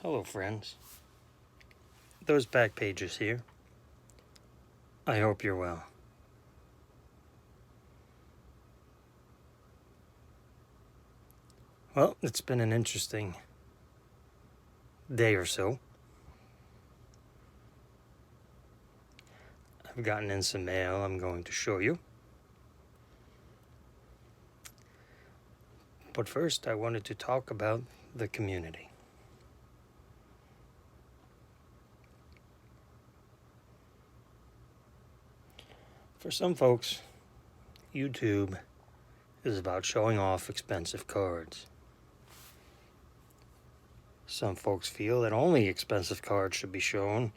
Hello, friends. Those back pages here. I hope you're well. Well, it's been an interesting day or so. I've gotten in some mail I'm going to show you. But first, I wanted to talk about the community. For some folks, YouTube is about showing off expensive cards. Some folks feel that only expensive cards should be shown,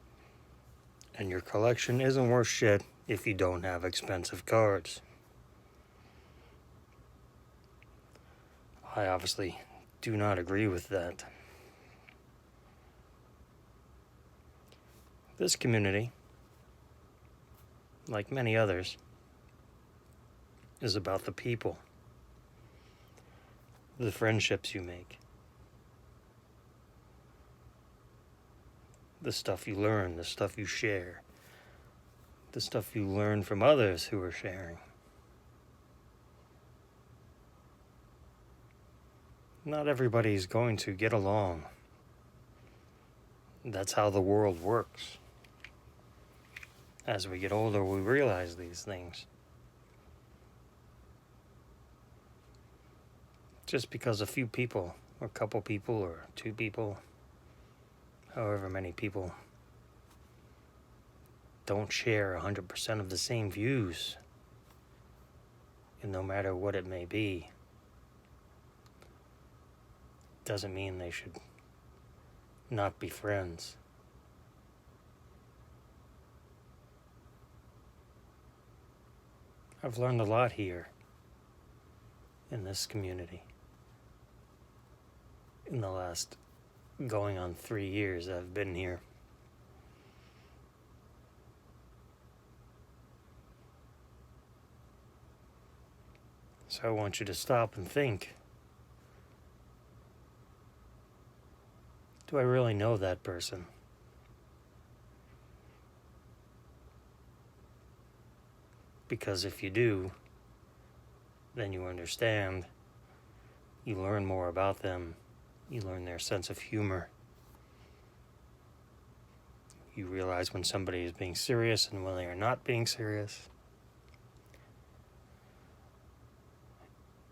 and your collection isn't worth shit if you don't have expensive cards. I obviously do not agree with that. This community, like many others, is about the people, the friendships you make, the stuff you learn, the stuff you share, the stuff you learn from others who are sharing. Not everybody's going to get along. That's how the world works. As we get older, we realize these things. Just because a few people, or a couple people, or two people, however many people, don't share 100% of the same views, and no matter what it may be, doesn't mean they should not be friends. I've learned a lot here in this community in the last going on 3 years I've been here. So I want you to stop and think. Do I really know that person? Because if you do, then you understand. You learn more about them. You learn their sense of humor. You realize when somebody is being serious and when they are not being serious.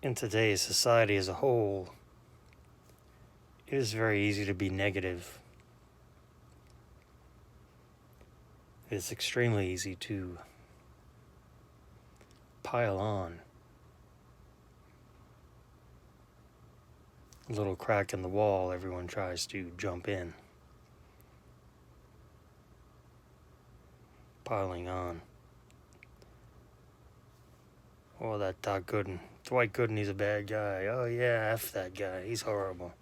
In today's society as a whole, it is very easy to be negative. It is extremely easy to pile on. A little crack in the wall, everyone tries to jump in. Piling on. Oh, that Dwight Gooden, he's a bad guy. Oh yeah, F that guy, he's horrible.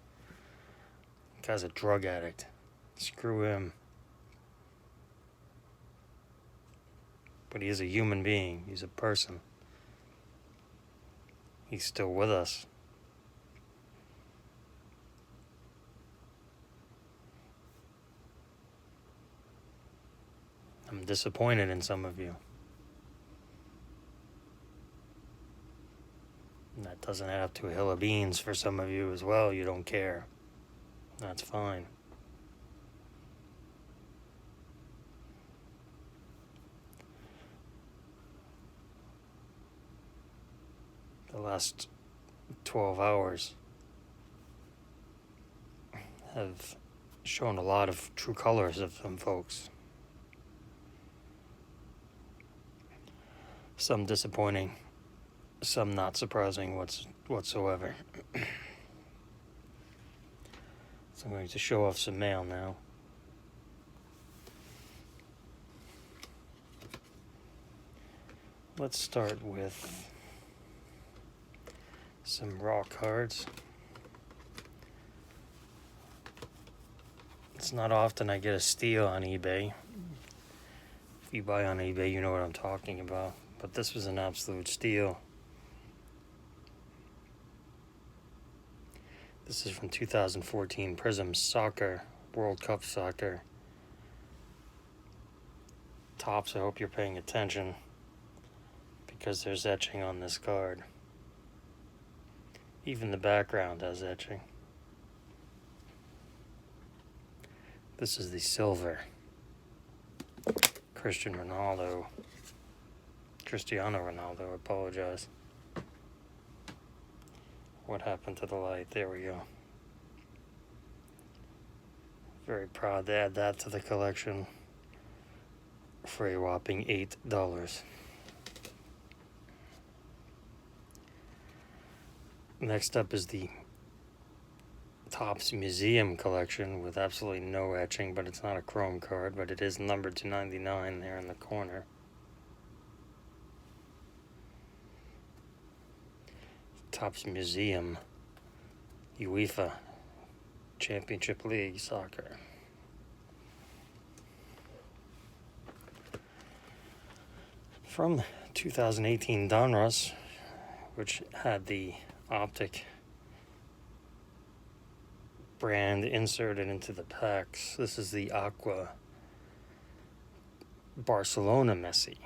That guy's a drug addict. Screw him. But he is a human being. He's a person. He's still with us. I'm disappointed in some of you. And that doesn't add up to a hill of beans for some of you as well. You don't care. That's fine. The last 12 hours have shown a lot of true colors of some folks. Some disappointing, some not surprising whatsoever. So I'm going to show off some mail now. Let's start with some raw cards. It's not often I get a steal on eBay. If you buy on eBay, you know what I'm talking about. But this was an absolute steal. This is from 2014 Prism Soccer World Cup soccer. Tops, I hope you're paying attention because there's etching on this card. Even the background has etching. This is the silver. Cristiano Ronaldo, I apologize. What happened to the light? There we go. Very proud to add that to the collection for a whopping $8. Next up is the Topps Museum collection with absolutely no etching, but it's not a chrome card, but it is numbered to 99 there in the corner. Topps Museum UEFA Championship League soccer. From 2018 Donruss, which had the optic brand inserted into the packs. This is the Aqua Barcelona Messi.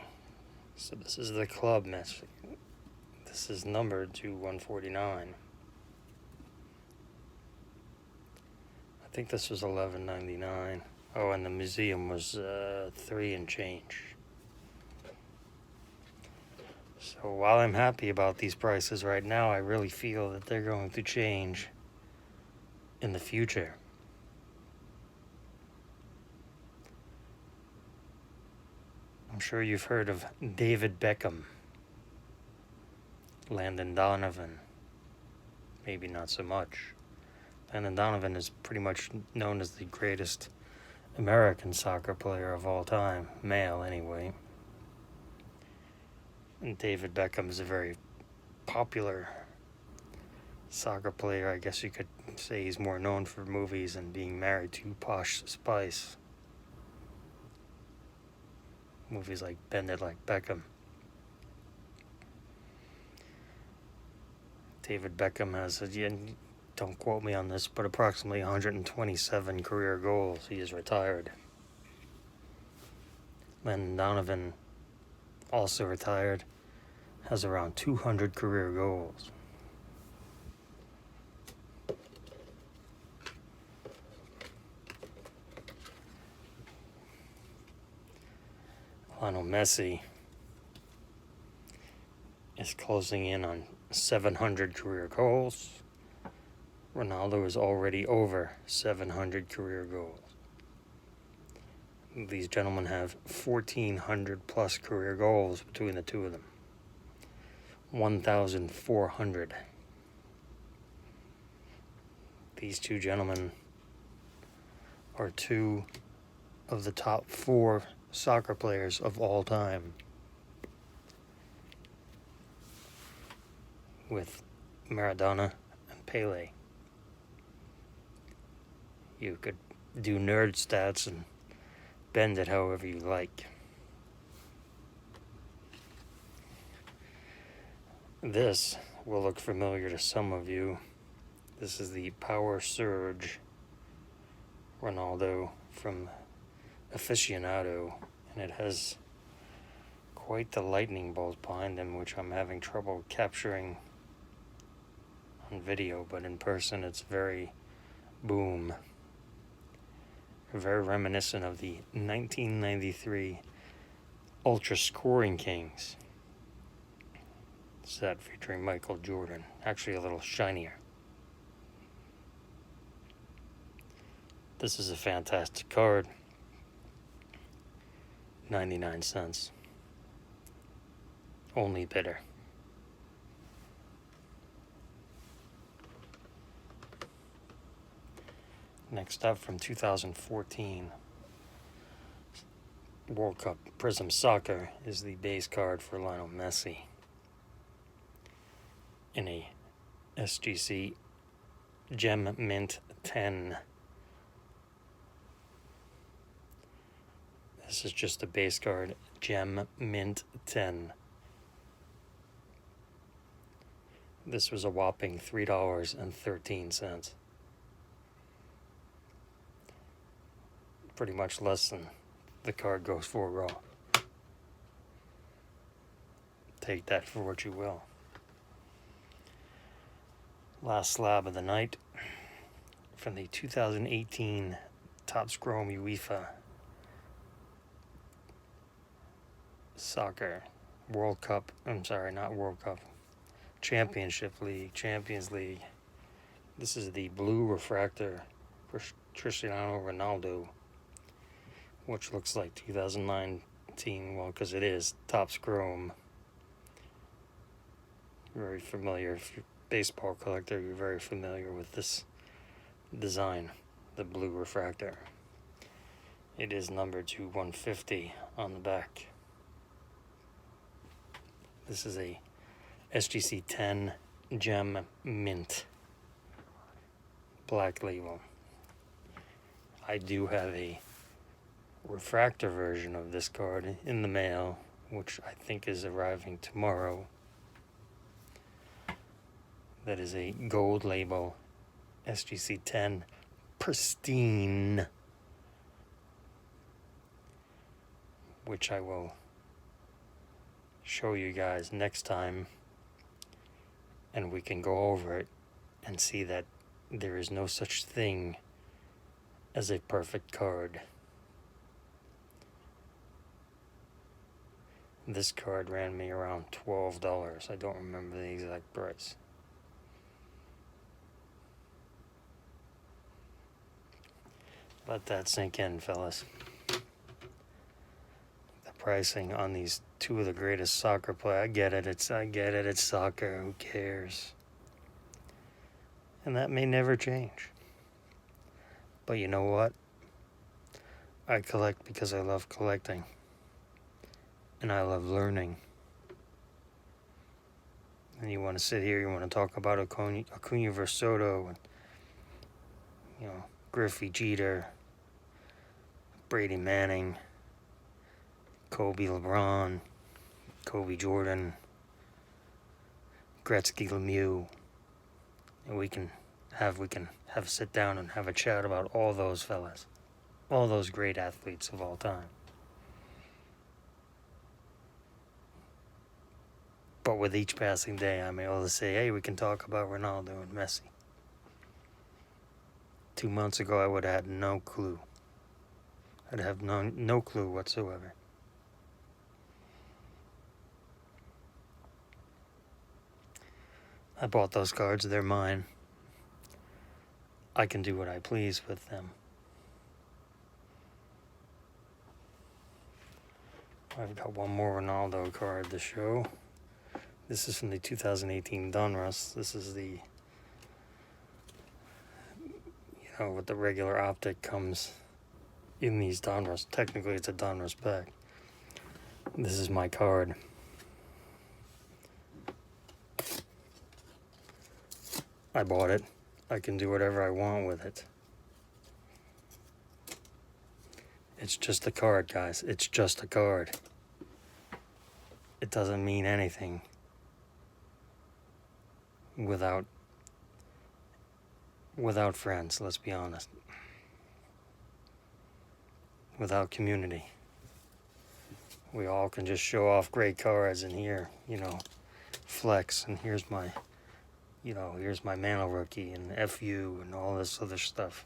So this is the club Messi. This is numbered to 149. I think this was $11.99. Oh, and the museum was $3 and change. So while I'm happy about these prices right now, I really feel that they're going to change in the future. I'm sure you've heard of David Beckham, Landon Donovan. Maybe not so much. Landon Donovan is pretty much known as the greatest American soccer player of all time, male anyway. And David Beckham is a very popular soccer player. I guess you could say he's more known for movies and being married to Posh Spice. Movies like Bend It Like Beckham. David Beckham has, don't quote me on this, but approximately 127 career goals. He is retired. Landon Donovan, also retired, has around 200 career goals. Lionel Messi is closing in on 700 career goals. Ronaldo is already over 700 career goals. These gentlemen have 1,400 plus career goals between the two of them. 1,400. These two gentlemen are two of the top 4 soccer players of all time, with Maradona and Pele. You could do nerd stats and bend it however you like. This will look familiar to some of you. This is the Power Surge Ronaldo from Aficionado, and it has quite the lightning bolt behind him, which I'm having trouble capturing on video, but in person it's very boom. Very reminiscent of the 1993 Ultra Scoring Kings set featuring Michael Jordan. Actually a little shinier. This is a fantastic card. 99 cents. Only bidder. Next up, from 2014 World Cup Prism Soccer, is the base card for Lionel Messi in a SGC Gem Mint 10. This is just a base card, Gem Mint 10. This was a whopping $3.13. pretty much less than the card goes for raw. Take that for what you will. Last slab of the night from the 2018 Topps Chrome UEFA Soccer World Cup. I'm sorry, not World Cup. Championship League, Champions League. This is the blue refractor for Cristiano Ronaldo, which looks like 2019. Well, because it is Topps Chrome. Very familiar. If you're a baseball collector, you're very familiar with this design, the blue refractor. It is numbered to 150 on the back. This is a SGC 10 Gem Mint black label. I do have a refractor version of this card in the mail, which I think is arriving tomorrow. That is a gold label SGC 10 pristine, which I will show you guys next time, and we can go over it and see that there is no such thing as a perfect card. This card ran me around $12. I don't remember the exact price. Let that sink in, fellas. The pricing on these two of the greatest soccer players. I get it. It's soccer. Who cares? And that may never change. But you know what? I collect because I love collecting. And I love learning. And you want to sit here, you want to talk about Acuna versus Soto, and, you know, Griffey Jeter, Brady Manning, Kobe LeBron, Kobe Jordan, Gretzky Lemieux. And we can have a sit down and have a chat about all those fellas, all those great athletes of all time. But with each passing day, I'm able to say, hey, we can talk about Ronaldo and Messi. 2 months ago, I would have had no clue. I'd have no clue whatsoever. I bought those cards. They're mine. I can do what I please with them. I've got one more Ronaldo card to show. This is from the 2018 Donruss. This is the, with the regular optic comes in these Donruss. Technically, it's a Donruss pack. This is my card. I bought it. I can do whatever I want with it. It's just a card, guys. It's just a card. It doesn't mean anything without friends, let's be honest. Without community. We all can just show off great cards and here, flex, and here's my Mantle rookie and FU and all this other stuff.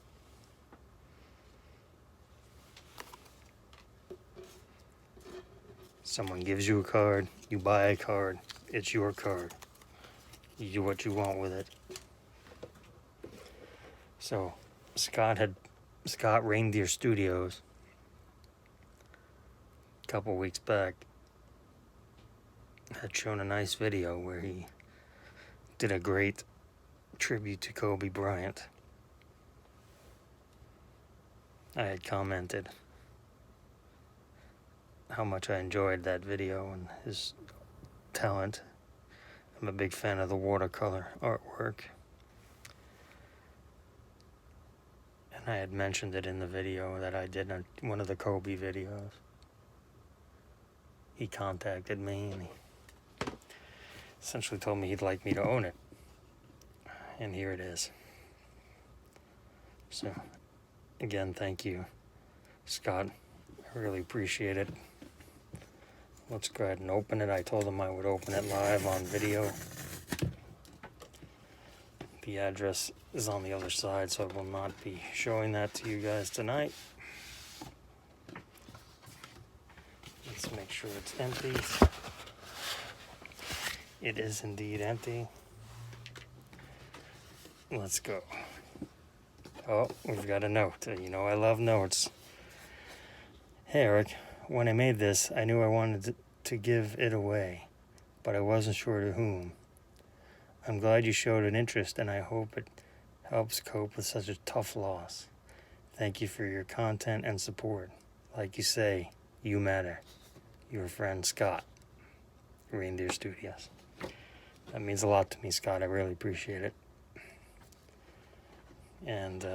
Someone gives you a card, you buy a card, it's your card. You do what you want with it. So, Scott Reindeer Studios, a couple weeks back, had shown a nice video where he did a great tribute to Kobe Bryant. I had commented how much I enjoyed that video and his talent. I'm a big fan of the watercolor artwork. And I had mentioned it in the video that I did on one of the Kobe videos. He contacted me and he essentially told me he'd like me to own it. And here it is. So, again, thank you, Scott, I really appreciate it. Let's go ahead and open it. I told him I would open it live on video. The address is on the other side, so I will not be showing that to you guys tonight. Let's make sure it's empty. It is indeed empty. Let's go. Oh, we've got a note. You know I love notes. Hey Eric, when I made this, I knew I wanted to give it away, but I wasn't sure to whom. I'm glad you showed an interest, and I hope it helps cope with such a tough loss. Thank you for your content and support. Like you say, you matter. Your friend Scott, Reindeer Studios. That means a lot to me, Scott. I really appreciate it. And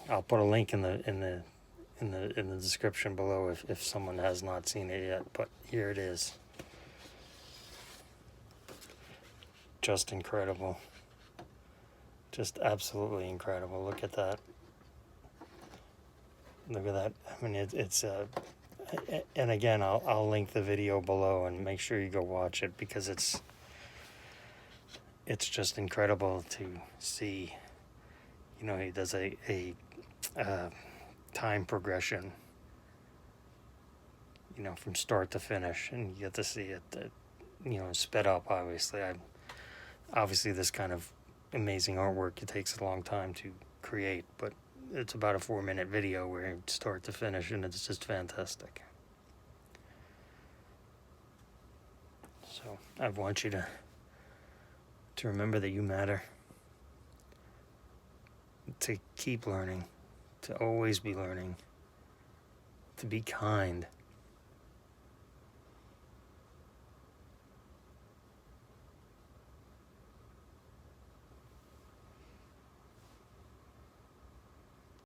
I'll put a link in the description below if someone has not seen it yet. But here it is. Just incredible. Just absolutely incredible. Look at that. Look at that. I mean, it's and again, I'll link the video below and make sure you go watch it, because it's just incredible to see. You know, he does a time progression, you know, from start to finish, and you get to see it, you know, sped up. Obviously, this kind of amazing artwork, it takes a long time to create, but it's about a 4-minute video where start to finish, and it's just fantastic. So I want you to remember that you matter, to keep learning, to always be learning, to be kind,